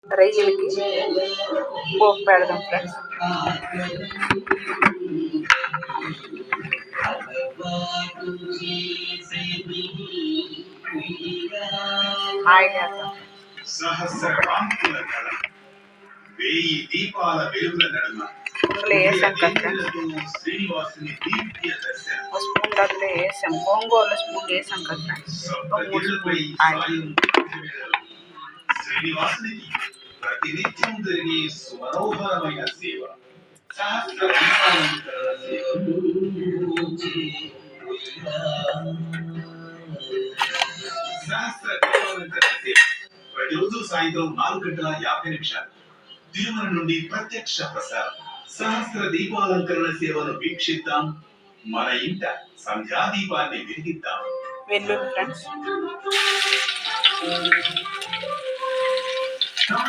రొయ్యలకి పోపు పెడదాం friends. Oil వేద్దాం. ఇందులో వేసాం కదా ఒక స్పూన్ దాంట్లో వేసాం. గోంగూరలో స్పూన్ వేసాం కదా ఒక 3 స్పూన్ ఆయిల్. ప్రతినిత్యం జరిగే సుమనోహరమైన సేవ ప్రతిరోజు సాయంత్రం 4:50 తిరుమల నుండి ప్రత్యక్ష ప్రసారం. సహస్ర దీపాలంకరణ సేవను వీక్షిద్దాం. మన ఇంట సంధ్యా దీపాన్ని వెలిగిద్దాం. వెల్లుల్లి ఫ్రెండ్స్.